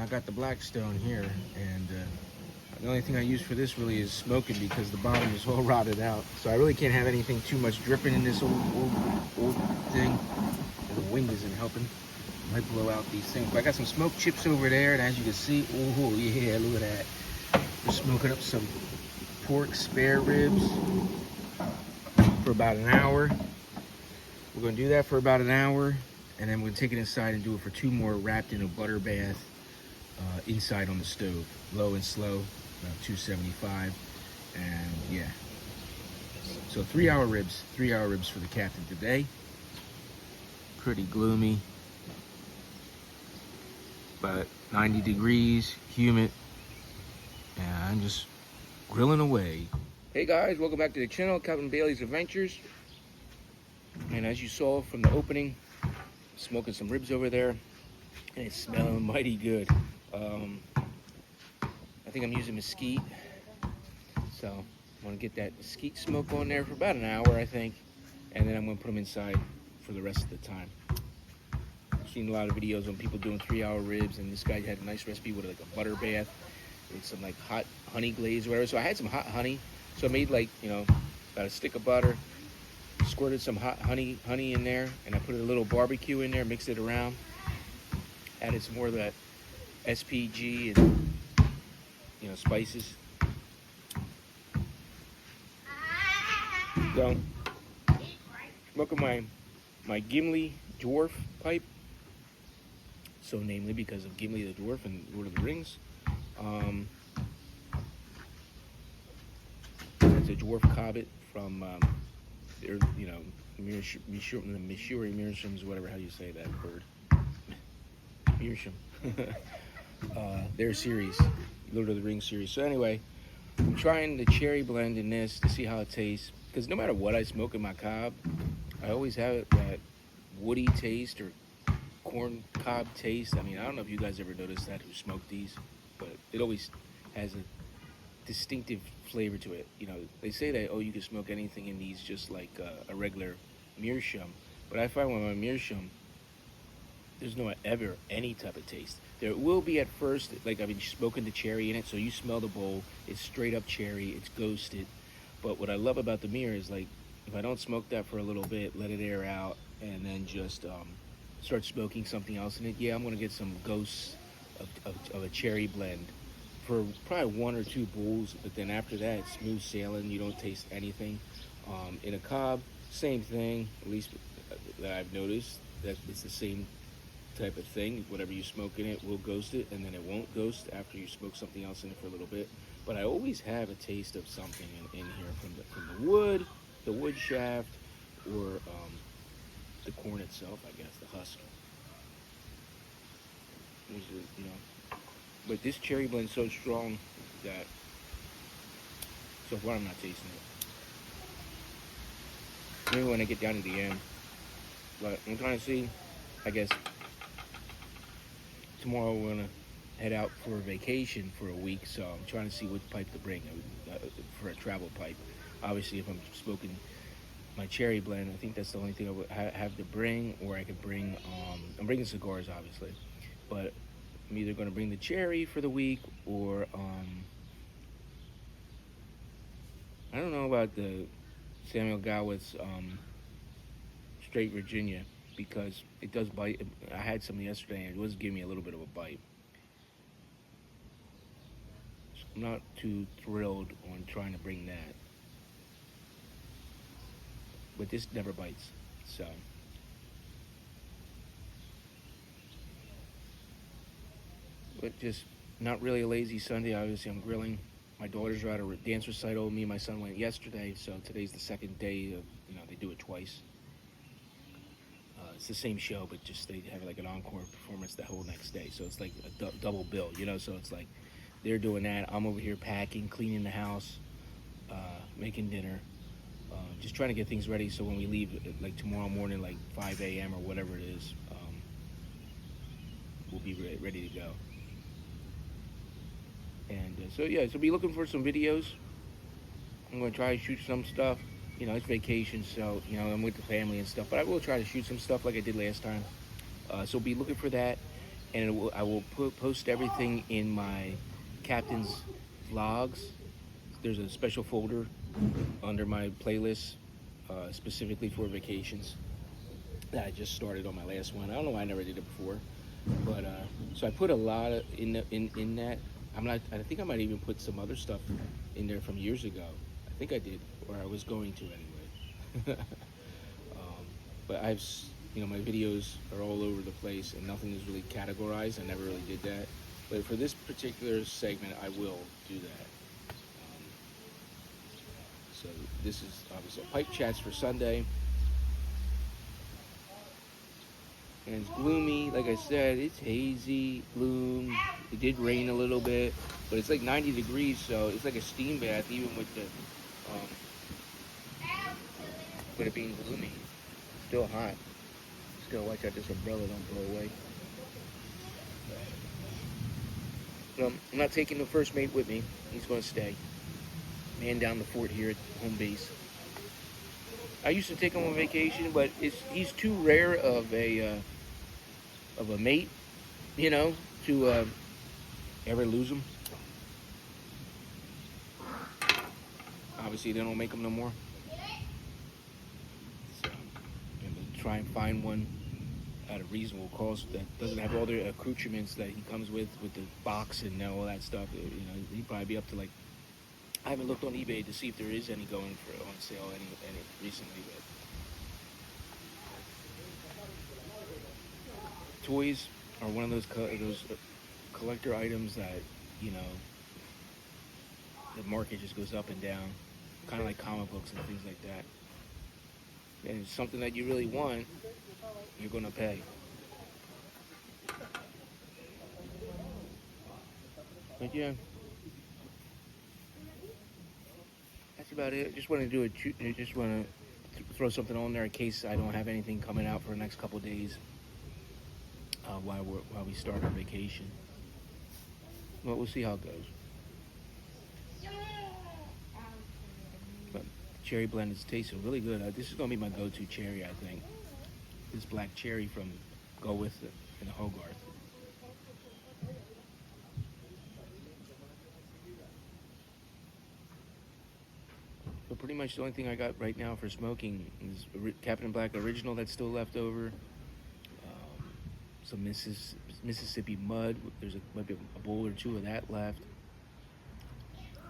Now I got the Blackstone here, and the only thing I use for this really is smoking because the bottom is all rotted out. So I really can't have anything too much dripping in this old thing. And the wind isn't helping. It might blow out these things. But I got some smoked chips over there, and as you can see, oh yeah, look at that. We're smoking up some pork spare ribs for about an hour. We're gonna do that for about an hour, and then we're gonna take it inside and do it for 2 more, wrapped in a butter bath inside on the stove, low and slow, about 275, and yeah. So 3-hour ribs for the captain today. Pretty gloomy, but 90 degrees, humid, and I'm just grilling away. Hey guys, welcome back to the channel, Captain Bailey's Adventures. And as you saw from the opening, smoking some ribs over there, and it's smelling mighty good. I think I'm using mesquite, so I'm gonna get that mesquite smoke on there for about an hour, I think, and then I'm gonna put them inside for the rest of the time. I've seen a lot of videos on people doing 3-hour ribs, and this guy had a nice recipe with like a butter bath with some like hot honey glaze or whatever. So I had some hot honey, so I made like, you know, about a stick of butter, squirted some hot honey in there, and I put a little barbecue in there, mixed it around, added some more of that SPG and, you know, spices. So, look at my Gimli dwarf pipe. So namely because of Gimli the dwarf and Lord of the Rings. It's a dwarf cobbet from you know, Mishuri Meerschaum's, whatever how you say that word. Meerschaum. Their series, Lord of the Rings series. So anyway, I'm trying the cherry blend in this to see how it tastes. Because no matter what I smoke in my cob, I always have that woody taste or corn cob taste. I mean, I don't know if you guys ever noticed that who smoke these, but it always has a distinctive flavor to it. You know, they say that, oh, you can smoke anything in these just like a regular Meerschaum, but I find with my Meerschaum, there's no ever any type of taste. There will be at first, like I've been smoking the cherry in it, so you smell the bowl, it's straight up cherry, it's ghosted. But what I love about the Mir is, like, if I don't smoke that for a little bit, let it air out, and then just start smoking something else in it, yeah, I'm gonna get some ghosts of a cherry blend for probably 1 or 2 bowls, but then after that, it's smooth sailing. You don't taste anything. In a cob, same thing, at least that I've noticed, that it's the same type of thing. Whatever you smoke in it will ghost it, and then it won't ghost after you smoke something else in it for a little bit. But I always have a taste of something in here from the wood shaft, or the corn itself, I guess, the husk. You know, but this cherry blend's so strong that so far I'm not tasting it. Maybe when I get down to the end. But I'm trying to see, I guess tomorrow we're gonna head out for a vacation for a week, so I'm trying to see what pipe to bring for a travel pipe. Obviously, if I'm smoking my cherry blend, I think that's the only thing I would have to bring, or I could bring, I'm bringing cigars, obviously, but I'm either going to bring the cherry for the week, or I don't know about the Samuel Gowitz Straight Virginia, because it does bite. I had some yesterday, and it was giving me a little bit of a bite. So I'm not too thrilled on trying to bring that. But this never bites, so. But just not really a lazy Sunday. Obviously, I'm grilling. My daughters are at a dance recital. Me and my son went yesterday, so today's the second day of, you know, they do it twice. It's the same show, but just they have like an encore performance the whole next day. So it's like a double bill, you know. So it's like they're doing that. I'm over here packing, cleaning the house, making dinner. Just trying to get things ready so when we leave, like tomorrow morning, like 5 a.m. or whatever it is, we'll be ready to go. And so yeah, so be looking for some videos. I'm going to try to shoot some stuff. You know, it's vacation, so, you know, I'm with the family and stuff, but I will try to shoot some stuff like I did last time. So be looking for that. and I will post everything in my captain's vlogs. There's a special folder under my playlist specifically for vacations that I just started on my last one. I don't know why I never did it before, but so I put a lot of in that. I think I might even put some other stuff in there from years ago. I think I did, or I was going to anyway. But my videos are all over the place, and nothing is really categorized. I never really did that, but for this particular segment, I will do that. So this is obviously Pipe Chats for Sunday. And it's gloomy, like I said, it's hazy, gloom. It did rain a little bit, but it's like 90 degrees, so it's like a steam bath, even with it being gloomy. Still hot. Just gotta watch out this umbrella don't blow away. So I'm not taking the first mate with me. He's gonna stay. Man down the fort here at home base. I used to take him on vacation, but he's too rare of a mate, to ever lose him. Obviously, they don't make them no more. So, try and find one at a reasonable cost that doesn't have all the accoutrements that he comes with the box and all that stuff. He'd probably be up to like. I haven't looked on eBay to see if there is any going for on sale any recently, but toys are one of those collector items that the market just goes up and down, kind of like comic books and things like that. And it's something that you really want, you're gonna pay. But yeah. That's about it. Just want to just want to throw something on there in case I don't have anything coming out for the next couple of days while we start our vacation. Well, we'll see how it goes. But cherry blend is tasting really good. This is gonna be my go-to cherry, I think. This black cherry from Go With It in Hogarth. So pretty much the only thing I got right now for smoking is Captain Black Original that's still left over. Some Mississippi Mud. There's might be a bowl or two of that left.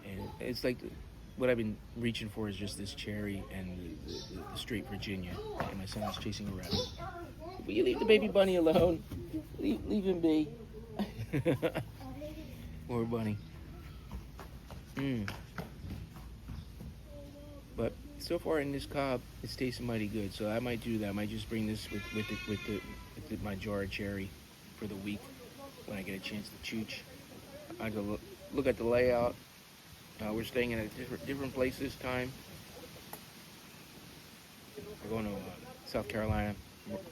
And it's like what I've been reaching for is just this cherry and the straight Virginia. And my son's chasing a rabbit. Will you leave the baby bunny alone? Leave him be. Poor bunny. But so far in this cob, it's tasting mighty good. So I might do that. I might just bring this with my jar of cherry for the week when I get a chance to chooch. I go look at the layout. We're staying in a different place this time. We're going to South Carolina,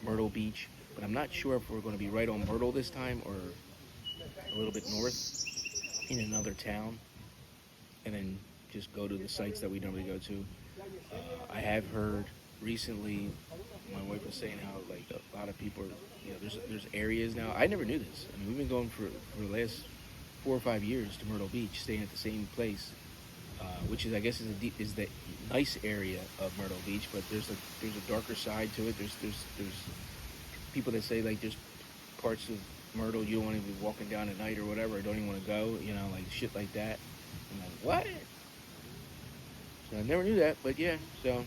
Myrtle Beach, but I'm not sure if we're going to be right on Myrtle this time or a little bit north in another town, and then just go to the sites that we normally go to. I have heard recently, my wife was saying how like a lot of people are, there's areas now. I never knew this. I mean, we've been going for the last 4 or 5 years to Myrtle Beach, staying at the same place, which is I guess is the nice area of Myrtle Beach. But there's a darker side to it. There's people that say like there's parts of Myrtle you don't want to be walking down at night or whatever. I don't even want to go. Like shit like that. I'm like, what? So I never knew that, but yeah. So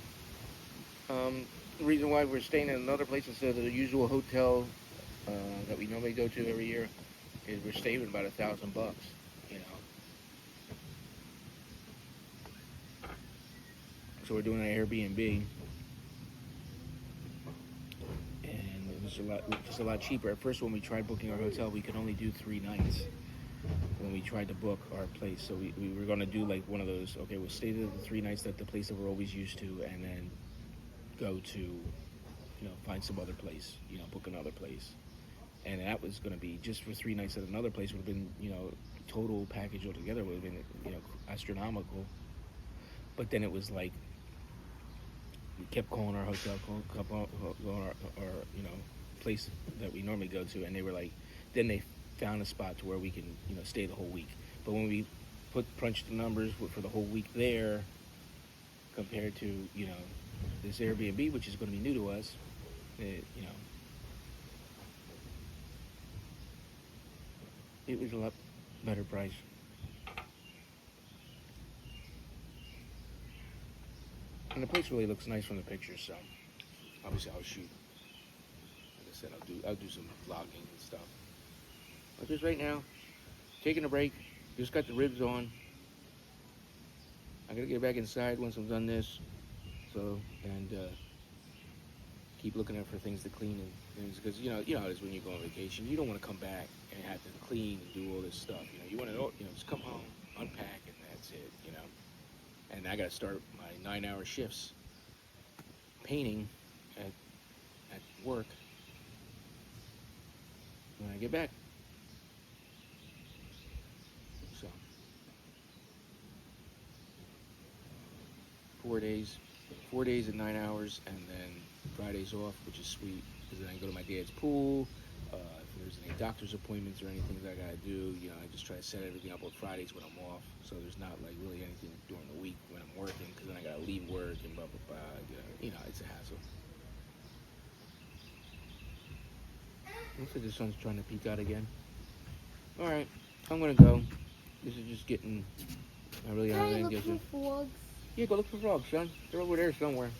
the reason why we're staying in another place instead of the usual hotel that we normally go to every year is we're saving about $1,000. So we're doing an Airbnb, and it was a lot cheaper. At first, when we tried booking our hotel, we could only do 3 nights. When we tried to book our place, so we were going to do like one of those, okay, we'll stay there the 3 nights at the place that we're always used to, and then go to find some other place, book another place. And that was going to be just for 3 nights at another place. Would have been total package altogether would have been astronomical. But then it was like we kept calling our hotel, calling our place that we normally go to, and they were like, then they found a spot to where we can, stay the whole week. But when we crunch the numbers for the whole week there, compared to, this Airbnb, which is going to be new to us, it was a lot better price. And the place really looks nice from the pictures, so obviously I'll shoot. Like I said, I'll do some vlogging and stuff. But just right now, taking a break. Just got the ribs on. I gotta get back inside once I'm done this. So, and keep looking out for things to clean and things, because you know how it is when you go on vacation. You don't want to come back and have to clean and do all this stuff. You want to just come home, unpack, and that's it. And I gotta start my 9-hour shifts painting at work when I get back. So 4 days and 9 hours, and then Fridays off, which is sweet, because then I can go to my dad's pool. If there's any doctor's appointments or anything that I gotta do, I just try to set everything up on Fridays when I'm off. So there's not like really anything during the week when I'm working, because then I gotta leave work and blah blah blah. It's a hassle. Looks like the sun's trying to peek out again. All right, I'm gonna go. This is just getting. I really don't have anything to do. Frogs? Yeah, go look for frogs, son. They're over there somewhere.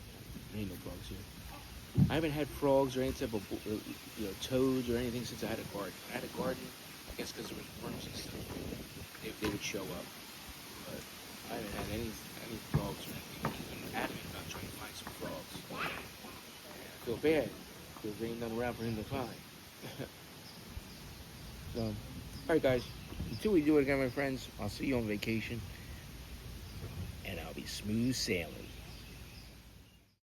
There ain't no frogs here. I haven't had frogs or any type of toads or anything since I had a garden. When I had a garden, I guess because there was worms and stuff, they would show up. But I haven't had any frogs or anything. I'm adamant about trying to find some frogs. I feel bad because there ain't nothing around for him to find. So, all right, guys. Until we do it again, my friends, I'll see you on vacation, and I'll be smooth sailing.